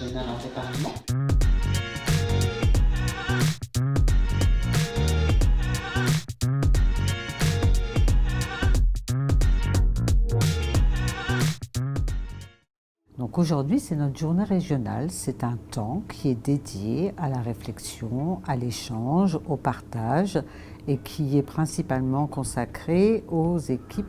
régional en département. Donc aujourd'hui, c'est notre journée régionale. C'est un temps qui est dédié à la réflexion, à l'échange, au partage et qui est principalement consacré aux équipes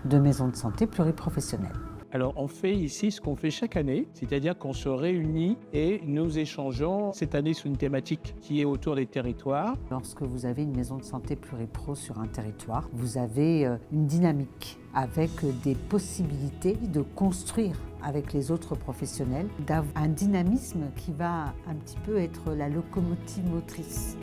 de maisons de santé pluriprofessionnelles. Alors on fait ici ce qu'on fait chaque année, c'est-à-dire qu'on se réunit et nous échangeons cette année sur une thématique qui est autour des territoires. Lorsque vous avez une maison de santé pluripro sur un territoire, vous avez une dynamique avec des possibilités de construire avec les autres professionnels, d'avoir un dynamisme qui va un petit peu être la locomotive motrice.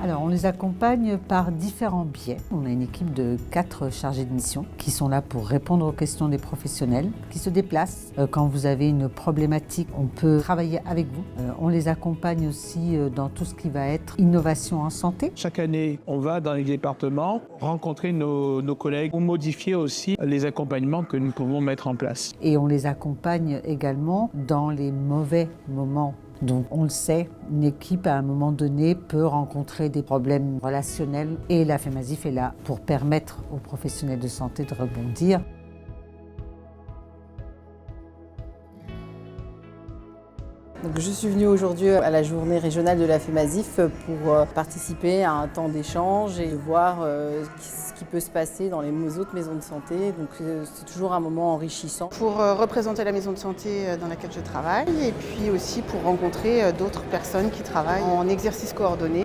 Alors, on les accompagne par différents biais. On a une équipe de 4 chargés de mission qui sont là pour répondre aux questions des professionnels, qui se déplacent. Quand vous avez une problématique, on peut travailler avec vous. On les accompagne aussi dans tout ce qui va être innovation en santé. Chaque année, on va dans les départements rencontrer nos collègues ou modifier aussi les accompagnements que nous pouvons mettre en place. Et on les accompagne également dans les mauvais moments. Donc on le sait, une équipe à un moment donné peut rencontrer des problèmes relationnels et la FEMAZIF est là pour permettre aux professionnels de santé de rebondir. Donc je suis venue aujourd'hui à la journée régionale de la FEMAZIF pour participer à un temps d'échange et voir ce qui peut se passer dans les autres maisons de santé. Donc c'est toujours un moment enrichissant. Pour représenter la maison de santé dans laquelle je travaille et puis aussi pour rencontrer d'autres personnes qui travaillent en exercice coordonné.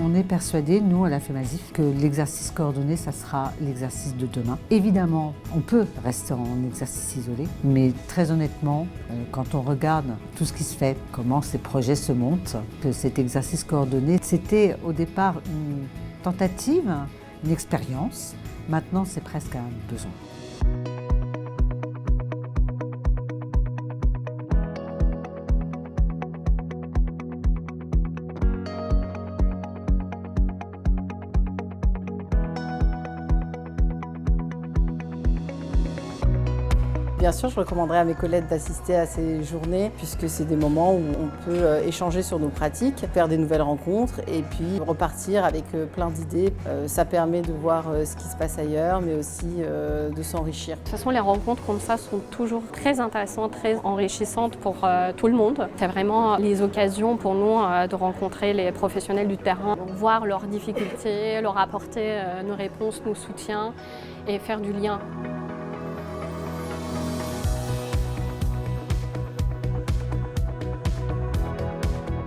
On est persuadés, nous, à la FEMAZIF, que l'exercice coordonné, ça sera l'exercice de demain. Évidemment, on peut rester en exercice isolé, mais très honnêtement, quand on regarde tout ce qui se fait, comment ces projets se montent, que cet exercice coordonné, c'était au départ une tentative, une expérience. Maintenant, c'est presque un besoin. Bien sûr, je recommanderais à mes collègues d'assister à ces journées puisque c'est des moments où on peut échanger sur nos pratiques, faire des nouvelles rencontres et puis repartir avec plein d'idées. Ça permet de voir ce qui se passe ailleurs mais aussi de s'enrichir. De toute façon, les rencontres comme ça sont toujours très intéressantes, très enrichissantes pour tout le monde. C'est vraiment les occasions pour nous de rencontrer les professionnels du terrain, voir leurs difficultés, leur apporter nos réponses, nos soutiens et faire du lien.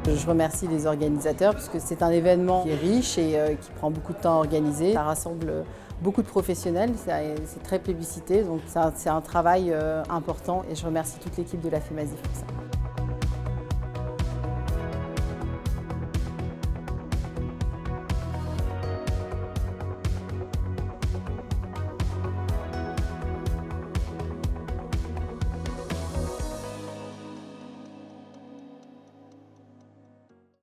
Je remercie les organisateurs parce que c'est un événement qui est riche et qui prend beaucoup de temps à organiser. Ça rassemble beaucoup de professionnels, c'est très plébiscité, donc c'est un travail important et je remercie toute l'équipe de la FEMAZIF pour ça.